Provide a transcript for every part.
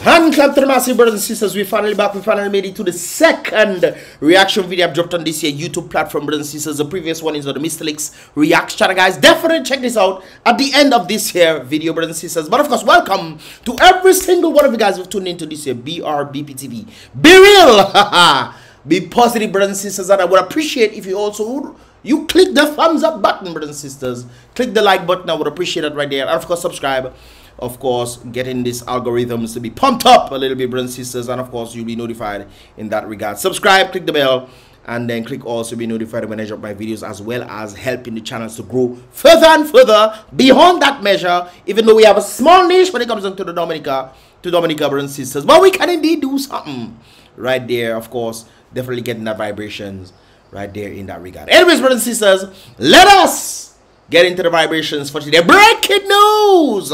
Hand clap to the massive brothers and sisters. We finally back. We finally made it to the second reaction video I've dropped on this here YouTube platform, brothers and sisters. The previous one is on the Mr. Licks reaction, guys. Definitely check this out at the end of this here video, brothers and sisters. But of course, welcome to every single one of you guys who've tuned into this here Brbptv. Be real, be positive, brothers and sisters. And I would appreciate if you also click the thumbs up button, brothers and sisters. Click the like button. I would appreciate it right there. And of course, subscribe. Of course, getting these algorithms to be pumped up a little bit, brothers and sisters, and of course you'll be notified in that regard. Subscribe, click the bell, and then click also be notified when I drop my videos, as well as helping the channels to grow further and further beyond that measure. Even though we have a small niche when it comes down to the Dominica, brothers and sisters, but we can indeed do something right there. Of course, definitely getting that vibrations right there in that regard. Anyways, brothers and sisters, let us get into the vibrations for today. Breaking news.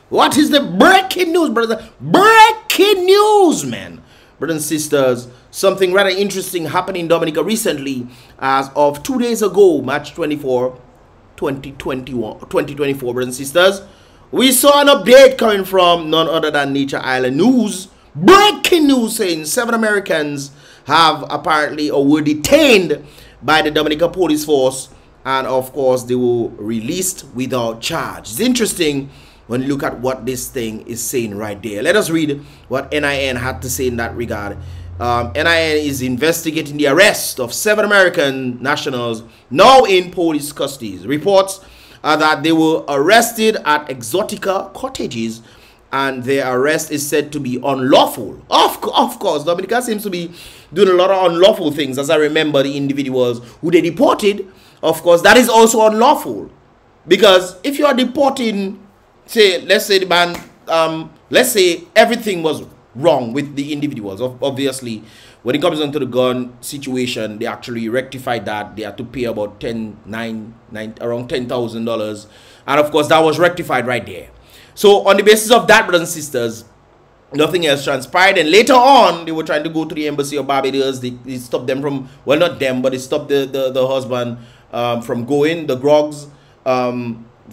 What is the breaking news, brother? Breaking news, man. Brothers and sisters, something rather interesting happened in Dominica recently. As of 2 days ago, March 24, 2024, brothers and sisters, we saw an update coming from none other than Nature Island News. Breaking news saying 7 Americans have apparently or were detained by the Dominica police force. And of course, they were released without charge. It's interesting when you look at what this thing is saying right there. Let us read what NIN had to say in that regard. NIN is investigating the arrest of 7 American nationals now in police custody. Reports are that they were arrested at Exotica Cottages, and their arrest is said to be unlawful. Of course, Dominica seems to be doing a lot of unlawful things. As I remember, the individuals who they deported, of course, that is also unlawful. Because if you are deporting, say, let's say the man, let's say everything was wrong with the individuals. Obviously, when it comes down to the gun situation, they actually rectified that. They had to pay about around $10,000, and of course that was rectified right there. So on the basis of that, brothers and sisters, nothing else transpired. And later on, they were trying to go to the embassy of Barbados. They stopped them from, well, not them, but they stopped the husband from going, the Grogs,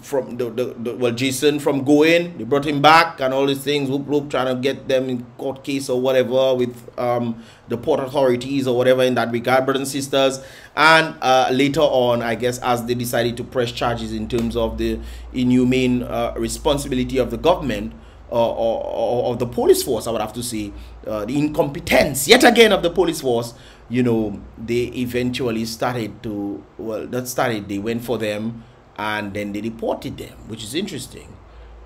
from well, Jason from going. They brought him back and all these things, trying to get them in court case or whatever with the port authorities or whatever in that regard, brothers and sisters. And later on, I guess, as they decided to press charges in terms of the inhumane responsibility of the government or of the police force, I would have to say, the incompetence yet again of the police force, you know, they eventually started to, well, they went for them. And then they deported them, which is interesting.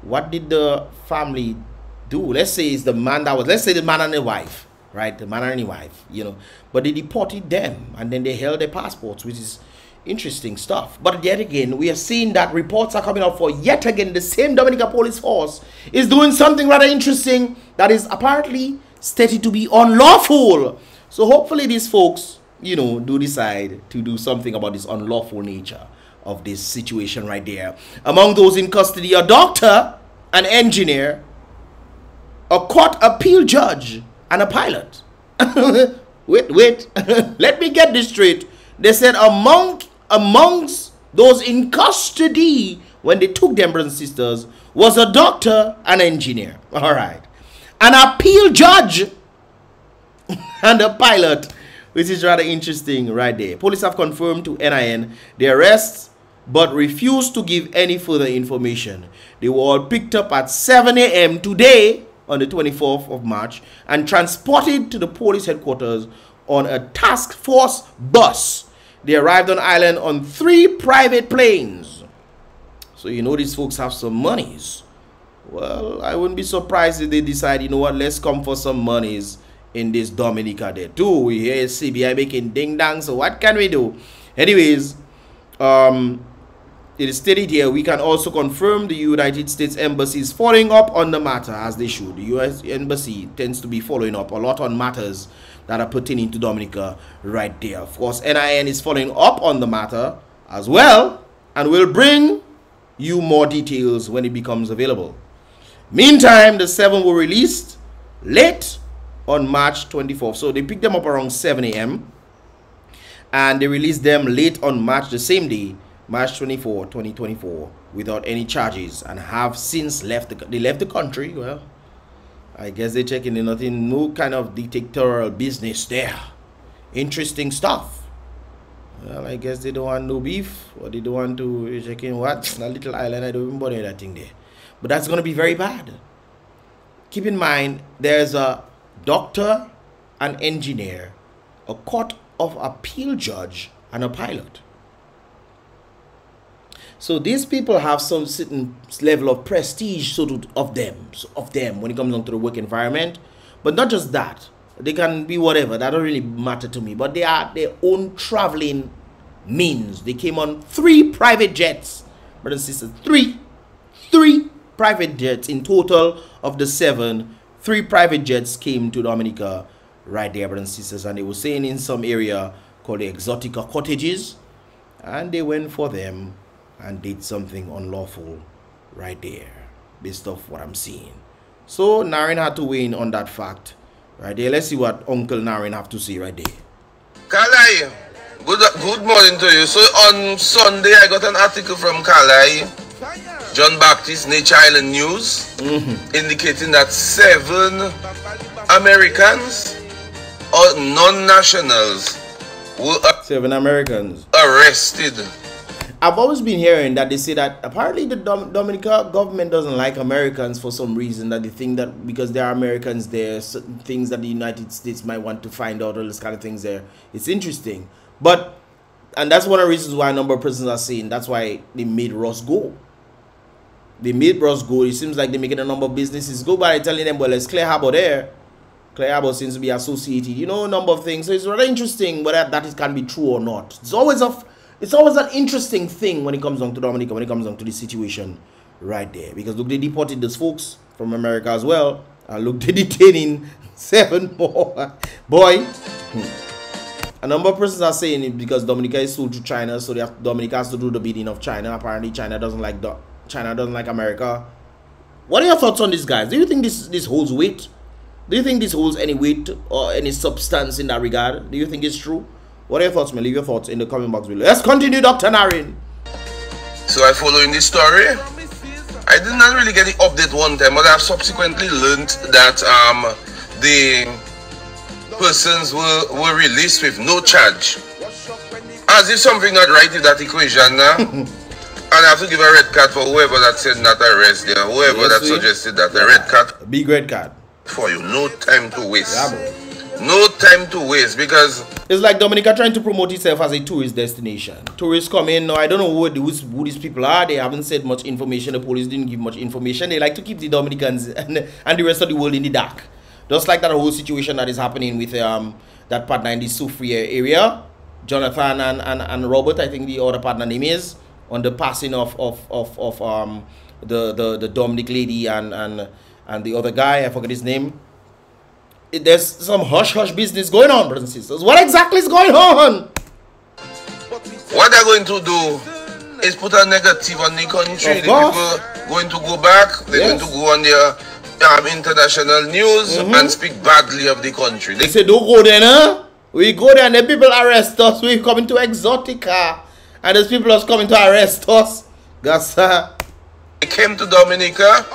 What did the family do? Let's say it's the man that was, let's say the man and the wife, right? The man and the wife, you know. But they deported them, and then they held their passports, which is interesting stuff. But yet again, we are seeing that reports are coming out for yet again the same Dominica police force is doing something rather interesting that is apparently stated to be unlawful. So hopefully these folks, you know, do decide to do something about this unlawful nature of this situation right there. Among those in custody, a doctor, an engineer, a court appeal judge, and a pilot. wait, let me get this straight. They said amongst those in custody when they took them, brothers and sisters, was a doctor, an engineer. All right, an appeal judge, and a pilot, which is rather interesting right there. Police have confirmed to NIN the arrests, but refused to give any further information. They were all picked up at 7 a.m. today on the 24th of March and transported to the police headquarters on a task force bus. They arrived on island on 3 private planes. So you know these folks have some monies. Well, I wouldn't be surprised if they decide, you know what, let's come for some monies in this Dominica there too. We hear CBI making ding dang, so what can we do? Anyways, it is stated here, we can also confirm the United States Embassy is following up on the matter, as they should. The U.S. Embassy tends to be following up a lot on matters that are pertaining to Dominica right there. Of course, NIN is following up on the matter as well, and will bring you more details when it becomes available. Meantime, the 7 were released late on March 24th. So they picked them up around 7 a.m. and they released them late on March, the same day, March 24, 2024, without any charges, and have since left the country. Well, I guess they're checking in nothing, no kind of dictatorial business there. Interesting stuff. Well, I guess they don't want no beef, or they don't want to check in what? A little island, I don't even bother that thing there. But that's going to be very bad. Keep in mind, there's a doctor, an engineer, a court of appeal judge, and a pilot. So these people have some certain level of prestige of them when it comes down to the work environment. But not just that. They can be whatever. That don't really matter to me. But they are their own traveling means. They came on 3 private jets. Brothers and sisters, 3 private jets in total of the 7. 3 private jets came to Dominica right there, brothers and sisters. And they were staying in some area called the Exotica Cottages. And they went for them and did something unlawful right there, based off what I'm seeing. So Narin had to weigh in on that fact right there. Let's see what Uncle Narin have to say right there. Kalai, good morning to you. So on Sunday I got an article from Kalai, John Baptist, Nature Island News, indicating that 7 Americans or non-nationals were 7 Americans arrested. I've always been hearing that they say that apparently the Dominica government doesn't like Americans for some reason, that they think that because there are Americans there, certain things that the United States might want to find out, all those kind of things there. It's interesting. And that's one of the reasons why a number of persons are saying that's why they made Ross go. They made Ross go. It seems like they're making a number of businesses go by telling them, well, there's Clear Harbor there. Clear Harbor seems to be associated, you know, a number of things. So it's rather interesting whether that can be true or not. It's always an interesting thing when it comes down to Dominica, when it comes down to the situation right there. Because look, they deported those folks from America as well. And look, they're detaining 7 more. Boy, a number of persons are saying it because Dominica is sold to China, so Dominica has to do the bidding of China. Apparently, China doesn't like America. What are your thoughts on this, guys? Do you think this holds weight? Do you think this holds any weight or any substance in that regard? Do you think it's true? What are your thoughts, man? Leave your thoughts in the comment box below. Let's continue, Dr. Narin. So I follow in this story. I did not really get the update one time, but I've subsequently learned that the persons were released with no charge. As if something not right with that equation now. And I have to give a red card for whoever that said not arrest there, whoever that suggested that, a red card. A big red card. For you, no time to waste. No time to waste, because it's like Dominica trying to promote itself as a tourist destination. Tourists come in. Now, I don't know who these people are. They haven't said much information. The police didn't give much information. They like to keep the Dominicans and the rest of the world in the dark. Just like that whole situation that is happening with that partner in the Soufriere area, Jonathan and Robert, I think the other partner name is, on the passing of the Dominic lady and the other guy, I forget his name. There's some hush-hush business going on, brothers and sisters. What exactly is going on? What they're going to do is put a negative on the country. The people going to go back. They're going to go on their international news and speak badly of the country. They say, don't go there, no? We go there and the people arrest us. We're coming to Exotica. And those people are coming to arrest us. They came to Dominica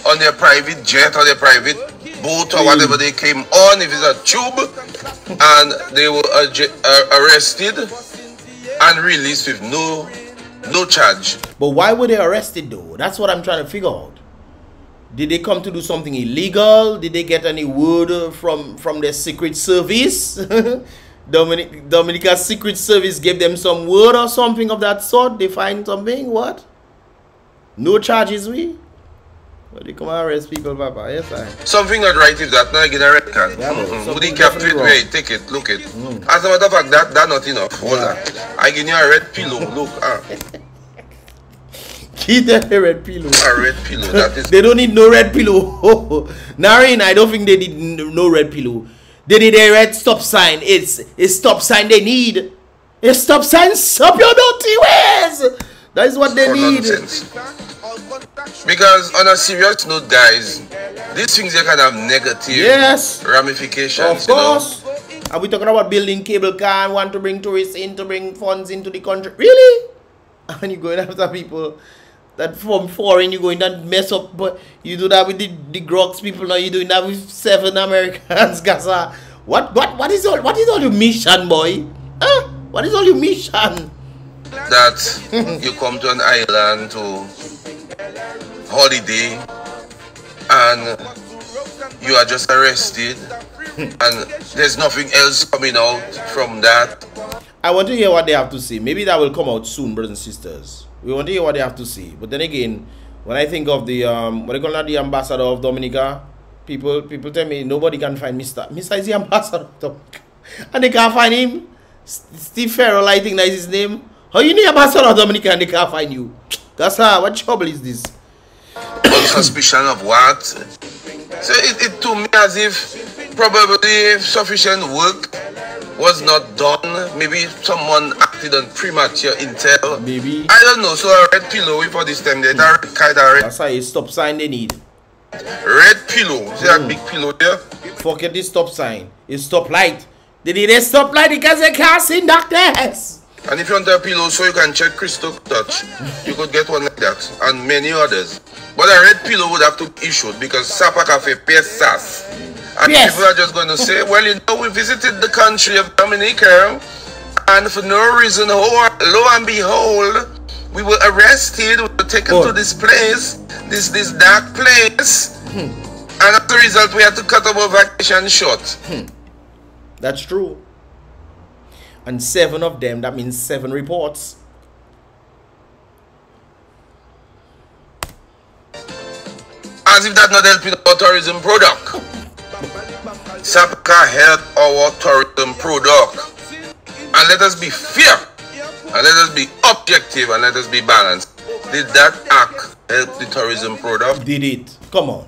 on their private jet or their private boat or whatever they came on, if it's a tube, and they were arrested and released with no charge. But why were they arrested though? That's what I'm trying to figure out. Did they come to do something illegal? Did they get any word from their secret service? Dominica's secret service gave them some word or something of that sort? They find something? What? No charges, we? But they come and arrest people, Papa. Yes, I. Something not right with that. Now I get a red card. Yeah, Would he capture it? Wait, take it, look it. As a matter of fact, that's not enough. Hold on. I give you a red pillow. Look. Give them a red pillow. A red pillow. That is. They don't need no red pillow. Narin, I don't think they need no red pillow. They need a red stop sign. It's a stop sign they need. A stop sign. Stop your dirty ways. That is what they need. Nonsense. Because on a serious note, guys, these things are kind of negative ramifications. Of course. Are we talking about building cable car and want to bring tourists in to bring funds into the country? Really? And you're going after people that from foreign you going and mess up, but you do that with the Grox people. Now you doing that with 7 Americans, Gaza. What is all your mission, boy? Huh? What is all your mission? That you come to an island to holiday and you are just arrested and there's nothing else coming out from that. I want to hear what they have to say. Maybe that will come out soon, brothers and sisters. We want to hear what they have to say. But then again, when I think of the what they call that, the ambassador of Dominica, people tell me nobody can find Mr. is the ambassador of Dominica, and they can't find him. Steve Farrell, I think that is his name. How you need ambassador of Dominica and they can't find you? That's what trouble is this? On suspicion of what? So it to me as if probably sufficient work was not done. Maybe someone acted on premature intel. Maybe. I don't know. So a red pillow for this time. They kind of red. That's why it's stop sign they need. Red pillow. See that big pillow there? Forget the stop sign. It's stop light. They need a stop light because they can't see doctors. And if you want a pillow so you can check crystal touch, you could get one like that and many others. But a red pillow would have to be issued because Sapa Cafe pays SAS. And people are just going to say, well, you know, we visited the country of Dominica and for no reason, lo and behold, we were arrested, we were taken to this place, this dark place. And as a result, we had to cut our vacation short. That's true. And 7 of them, that means 7 reports. As if that's not helping our tourism product. Sapaka help our tourism product. And let us be fair. And let us be objective. And let us be balanced. Did that act help the tourism product? Did it? Come on.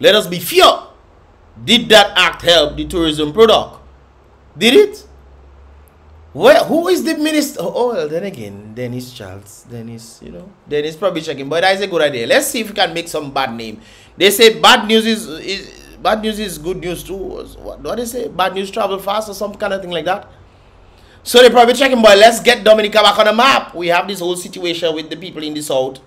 Let us be fair. Did that act help the tourism product? Did it? Well, who is the minister? Oh, well, then again, Dennis Charles. Dennis, you know, Dennis probably checking. But that is a good idea. Let's see if we can make some bad name. They say bad news is good news too. What do they say? Bad news travel fast or some kind of thing like that. So they're probably checking, boy, let's get Dominica back on the map. We have this whole situation with the people in the south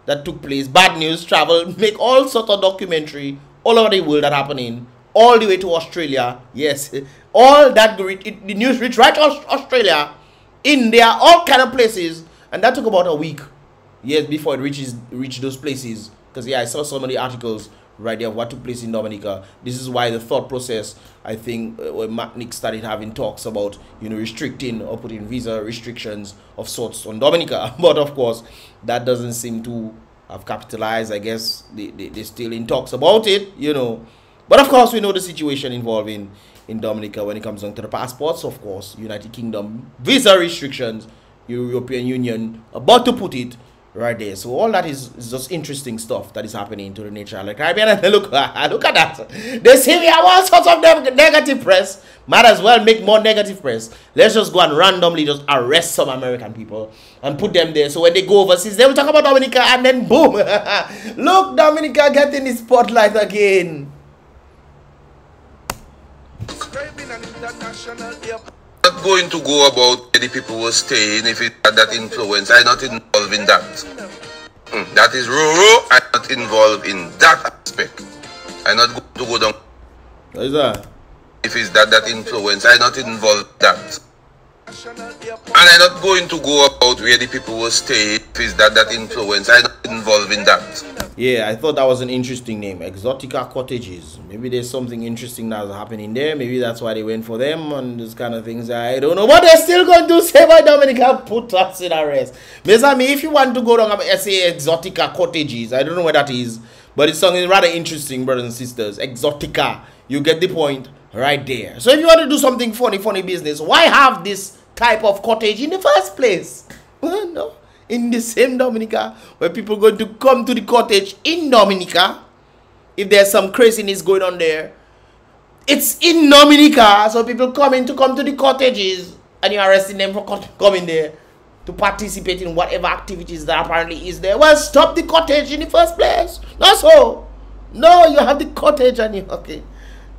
that took place. Bad news travel, make all sort of documentary all over the world that happening. All the way to Australia, yes. All that, the news reached right to Australia, India, all kind of places. And that took about a week, yes, before it reached those places. Because, yeah, I saw so many articles right there of what took place in Dominica. This is why the thought process, I think, when Nick started having talks about, you know, restricting or putting visa restrictions of sorts on Dominica. But, of course, that doesn't seem to have capitalized. I guess they're still in talks about it, you know. But of course, we know the situation involving in Dominica when it comes down to the passports. Of course, United Kingdom visa restrictions, European Union about to put it right there. So all that is just interesting stuff that is happening to the nature of the Caribbean. And look at that. They say we have all sorts of negative press. Might as well make more negative press. Let's just go and randomly just arrest some American people and put them there. So when they go overseas, they will talk about Dominica and then boom. Look, Dominica getting the spotlight again. Not going to go about where the people were staying if it had that influence. I'm not involved in that. That is rural. I'm not involved in that aspect. I'm not going to go down. What is that? If it's that influence, I'm not involved in that. And I'm not going to go about where the people were staying if it's that influence. I'm not involved in that. Yeah, I thought that was an interesting name. Exotica Cottages. Maybe there's something interesting that's happening there. Maybe that's why they went for them and those kind of things. I don't know. But they're still going to say why Dominica put us in arrest. Mesami, if you want to go down and say Exotica Cottages, I don't know what that is. But it's something rather interesting, brothers and sisters. Exotica. You get the point right there. So if you want to do something funny business, why have this type of cottage in the first place? No. In the same Dominica, where people are going to come to the cottage in Dominica, if there's some craziness going on there, it's in Dominica, so people come to the cottages, and you're arresting them for coming there to participate in whatever activities that apparently is there. Well, stop the cottage in the first place. Not so. No, you have the cottage and you okay.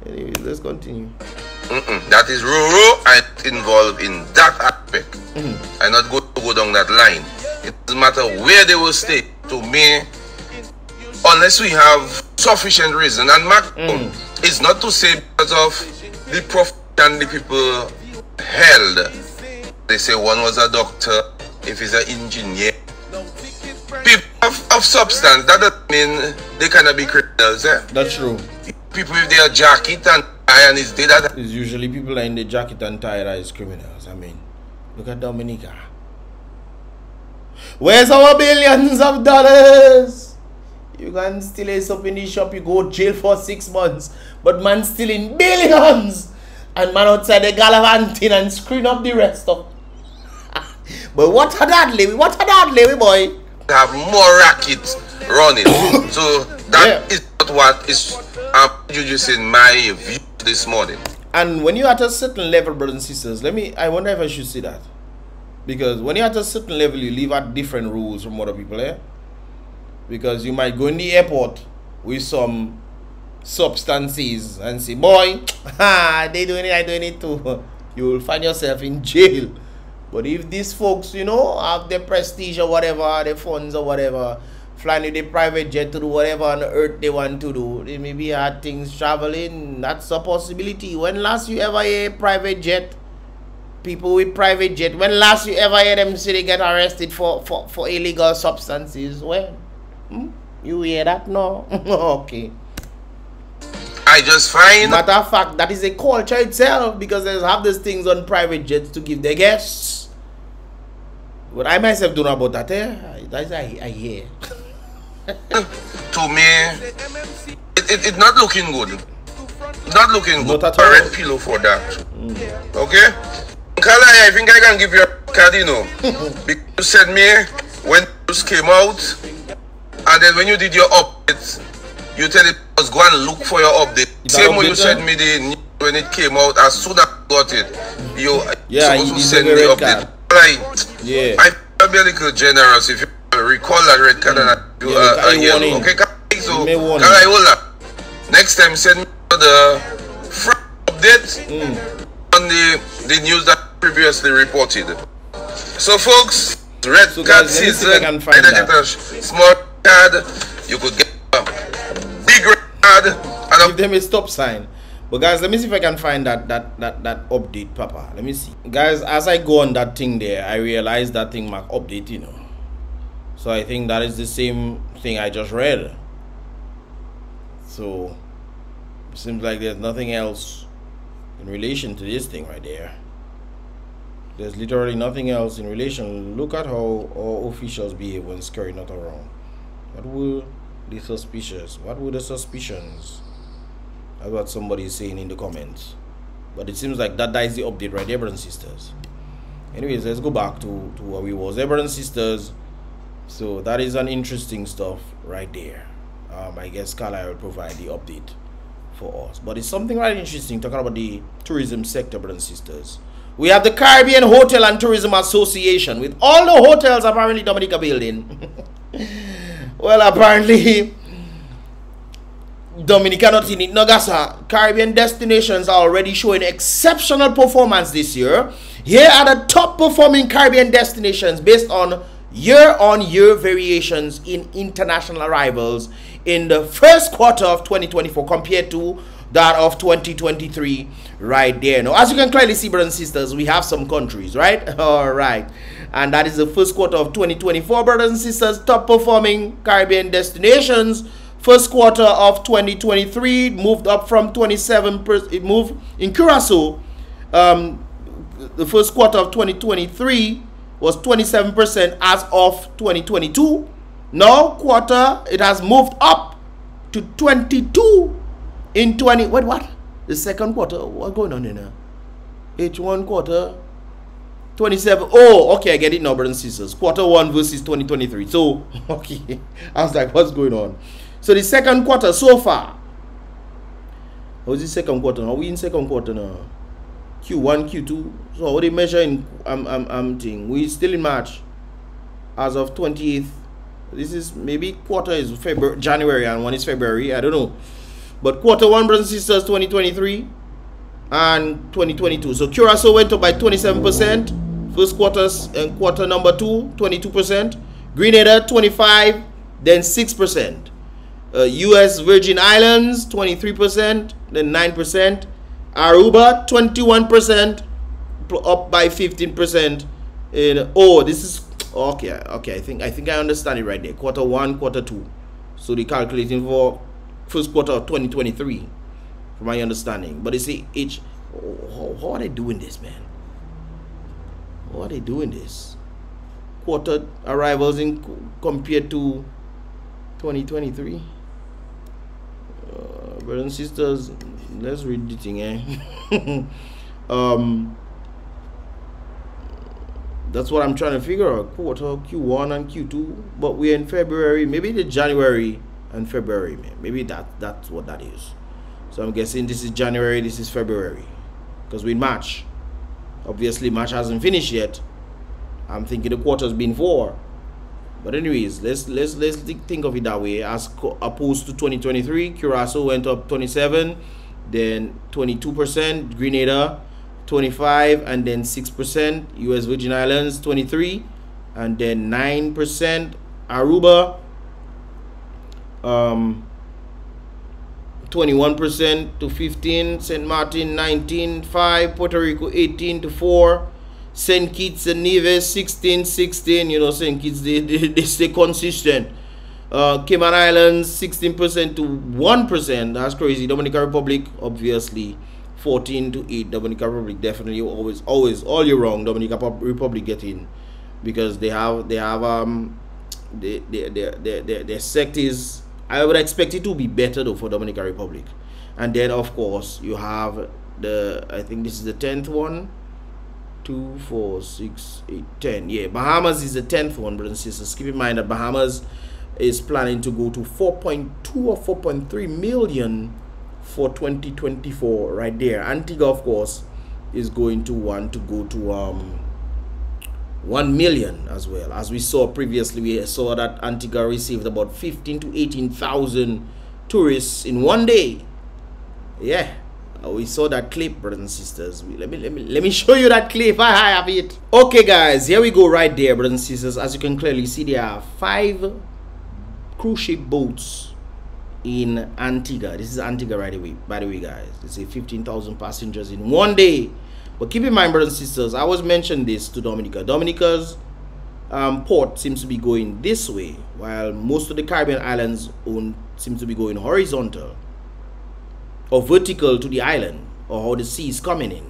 Anyways, let's continue. That is rural. I'm involved in that aspect. I'm not going to go down that line. It doesn't matter where they will stay. To me, unless we have sufficient reason, and it's not to say because of the profit and the people held. They say one was a doctor, if he's an engineer. People of substance, that doesn't mean they cannot be criminals. Eh? That's true. People with their jacket and tie and is dead. It's usually people in the jacket and tie that is criminals. I mean, look at Dominica. Where's our billions of dollars? You can steal a up in the shop, you go jail for 6 months. But man stealing billions. And man outside the gallivanting and screwing up the rest of. But what are that, Lewy? What are that, Lewy boy? Have more rackets running. So that is not what is introducing my view this morning. And when you're at a certain level, brothers and sisters, I wonder if I should say that. Because when you're at a certain level, you live at different rules from other people, eh? Because you might go in the airport with some substances and say, boy, they doing it, I doing it too. You will find yourself in jail. But if these folks, you know, have the prestige or whatever, the funds or whatever, flying with the private jet to do whatever on earth they want to do, they maybe had things traveling. That's a possibility. When last you ever hear a private jet? People with private jet. When last you ever hear them say they get arrested for illegal substances? When? You hear that? No? Okay. I just find... Matter of fact, that is a culture itself, because they have these things on private jets to give their guests. But I myself don't know about that, eh? That's I hear. To me, it's not looking good. Not looking good. Not at all. A red pillow for that. Okay? Kala, I think I can give you a card, you know. Because you said me when news came out, and then when you did your update, you tell it was go and look for your update. Same way you sent me the news when it came out. As soon as I got it, you supposed to send me the update. Like, I feel a little generous if you recall that red card and a yellow. Okay, so next time send me the fresh update on the news that previously reported. So folks, red card season, either get a small card, you could get a big red card and give them a stop sign. But guys, let me see if I can find that update, Papa. Let me see. Guys, as I go on that thing there, I realize that thing mark update, you know. So I think that is the same thing I just read. So it seems like there's nothing else in relation to this thing right there. There's literally nothing else in relation. Look at how all officials behave when Scary not around. What were the suspicious? What were the suspicions? That's what somebody is saying in the comments. But it seems like that is the update right there, brothers and sisters. Anyways, let's go back to where we was there, brothers and sisters. So that is an interesting stuff right there. I guess Carla will provide the update for us. But it's something right interesting talking about the tourism sector, brothers and sisters. We have the Caribbean Hotel and Tourism Association with all the hotels apparently Dominica building. Well, apparently Dominica not in it. Nogasa Caribbean destinations are already showing exceptional performance this year. Here are the top performing Caribbean destinations based on year-on-year variations in international arrivals in the first quarter of 2024 compared to that of 2023 right there. Now, as you can clearly see, brothers and sisters, we have some countries, right? All right. And that is the first quarter of 2024, brothers and sisters, top performing Caribbean destinations. First quarter of 2023 moved up from 27%. It moved in Curacao. The first quarter of 2023 was 27% as of 2022. Now quarter it has moved up to 22 in 20. Wait, what? The second quarter? What's going on in there? H1 quarter 27. Oh, okay, I get it now, brothers and sisters. Quarter 1 versus 2023. So, okay, I was like, what's going on? So the second quarter so far. How's the second quarter? Are we in second quarter now? Q1, Q2. So what they measure in thing? We still in March as of 28th. This is maybe quarter is February, January, and one is February. I don't know. But quarter 1, brothers and sisters, 2023 and 2022. So Curacao went up by 27%. First quarter and quarter number 2, 22%. Grenada 25, then 6%. U.S. Virgin Islands 23%, then 9%. Aruba 21%, up by 15%. This is okay. I think I understand it right there. Quarter 1, quarter 2. So they're calculating for first quarter of 2023, from my understanding. But you see, how are they doing this, man? How are they doing this? Quarter arrivals compared to 2023. Brothers and sisters, let's read the thing, that's what I'm trying to figure out. Quarter Q1 and Q2, but we're in February. Maybe the January and February, man. Maybe that's what that is. So I'm guessing this is January, this is February, because we're in March. Obviously, March hasn't finished yet. I'm thinking the quarter's been 4. But anyways, let's think of it that way. As opposed to 2023, Curacao went up 27, then 22%, Grenada 25, and then 6%, U.S. Virgin Islands 23, and then 9%, Aruba 21% to 15, St. Martin 19, 5, Puerto Rico 18 to 4, St. Kitts and Nevis 16, 16. You know, St. Kitts, they stay consistent. Cayman Islands 16% to 1%. That's crazy. Dominican Republic, obviously 14 to 8. Dominican Republic definitely always all year wrong. Dominican Republic get in because their sect is, I would expect it to be better though for Dominican Republic. And then of course you have I think this is the 10th one. 2, 4, 6, 8, 10. Yeah, Bahamas is the 10th one, brothers and sisters. Keep in mind that Bahamas is planning to go to 4.2 or 4.3 million for 2024 right there. Antigua, of course, is going to want to go to 1 million as well. As we saw previously, we saw that Antigua received about 15 to 18,000 tourists in one day. Yeah. We saw that clip, brothers and sisters. Let me show you that clip. I have it. Okay, guys, here we go right there, brothers and sisters. As you can clearly see, there are 5 cruise ship boats in Antigua. This is Antigua right away, by the way, guys. It's a 15,000 passengers in one day. But keep in mind, brothers and sisters, I always mention this to Dominica. Dominica's port seems to be going this way, while most of the Caribbean islands seem to be going horizontal or vertical to the island, or how the sea is coming in.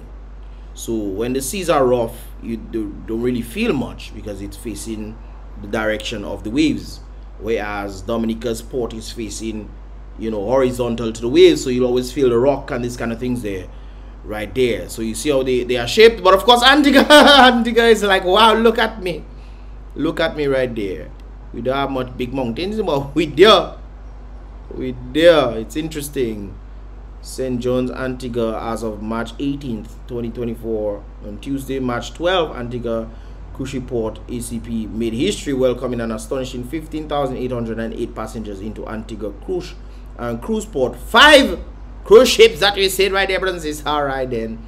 So when the seas are rough, you don't really feel much because it's facing the direction of the waves, whereas Dominica's port is facing, you know, horizontal to the waves, so you'll always feel the rock and these kind of things there, right there. So you see how they are shaped. But of course Antigua Antigua is like, wow, look at me right there. We don't have much big mountains, but we there. It's interesting. St. John's, Antigua, as of March 18th, 2024. On Tuesday, March 12th, Antigua Cruise Ship Port ACP made history, welcoming an astonishing 15,808 passengers into Antigua Cruise Port. 5 cruise ships that we said right there, brothers and sisters. All right then,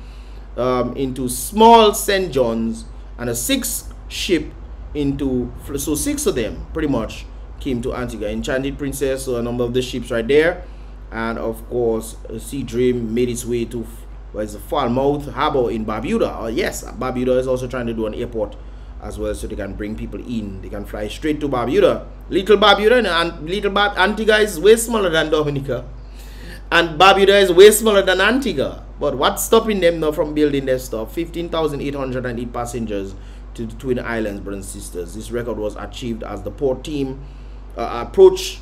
into small St. John's, and a 6th ship into, so 6 of them pretty much came to Antigua. Enchanted Princess, so a number of the ships right there. And of course, Sea Dream made its way to Falmouth Harbor in Barbuda. Yes, Barbuda is also trying to do an airport as well, so they can bring people in. They can fly straight to Barbuda. Little Barbuda and Antigua is way smaller than Dominica, and Barbuda is way smaller than Antigua. But what's stopping them now from building their stuff? 15,808 passengers to the Twin Islands, brothers and sisters. This record was achieved as the port team approaches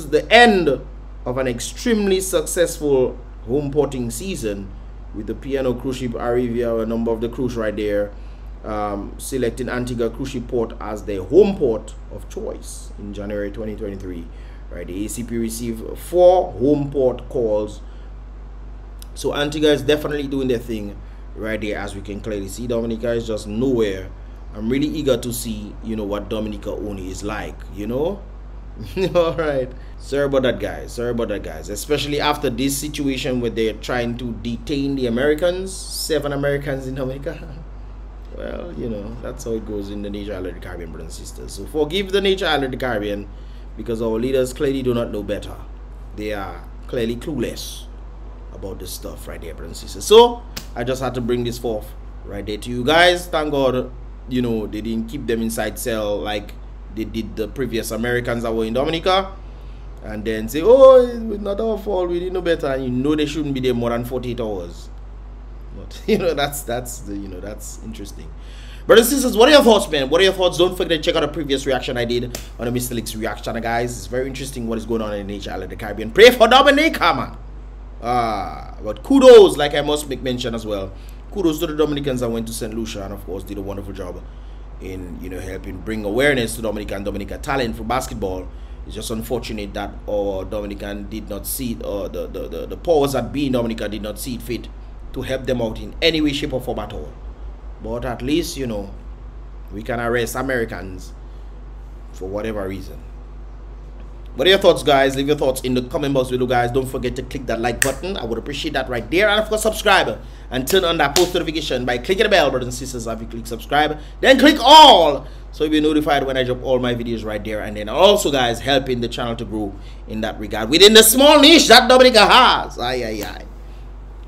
the end of an extremely successful home porting season, with the P&O cruise ship Arivia, a number of the cruise right there, selecting Antigua Cruise Ship Port as their home port of choice in January 2023. Right, the ACP received 4 home port calls, so Antigua is definitely doing their thing right there. As we can clearly see, Dominica is just nowhere. I'm really eager to see, you know, what Dominica only is like, you know. All right, sorry about that, guys, especially after this situation where they're trying to detain the Americans. 7 Americans in Dominica. well, you know, that's how it goes in the nature island of the Caribbean, brothers and sisters. So forgive the nature island of the Caribbean, because our leaders clearly do not know better. They are clearly clueless about this stuff right there, brothers and sisters. So I just had to bring this forth right there to you guys. Thank God, you know, they didn't keep them inside cell like they did the previous Americans that were in Dominica, and then say, oh, it's not our fault, we didn't know better. And you know they shouldn't be there more than 48 hours. But you know, that's interesting. Brothers and sisters, what are your thoughts, man? What are your thoughts? Don't forget to check out the previous reaction I did on the Mr. Lick's reaction, guys. It's very interesting what is going on in the nature island of the Caribbean. Pray for Dominica, man. But kudos, like I must make mention as well, kudos to the Dominicans that went to St. Lucia and of course did a wonderful job in, you know, helping bring awareness to Dominica and Dominica talent for basketball. It's just unfortunate that our Dominican did not see it, or the powers that be in Dominica did not see it fit to help them out in any way, shape or form at all. But at least, you know, we can arrest Americans for whatever reason. What are your thoughts, guys? Leave your thoughts in the comment box below, guys. Don't forget to click that like button. I would appreciate that right there. And of course, subscribe and turn on that post notification by clicking the bell, brothers and sisters. After you click subscribe, then click all, so you'll be notified when I drop all my videos right there. And then also, guys, helping the channel to grow in that regard within the small niche that Dominica has.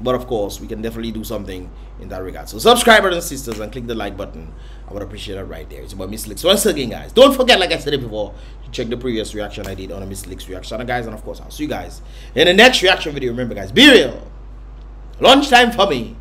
But of course, we can definitely do something in that regard. So subscribe, brothers and sisters, and click the like button. I would appreciate it right there. It's about Miss Licks. Once again, guys, don't forget, like I said it before, to check the previous reaction I did on a Miss Licks reaction, guys. And of course, I'll see you guys in the next reaction video. Remember, guys, be real. Lunchtime for me.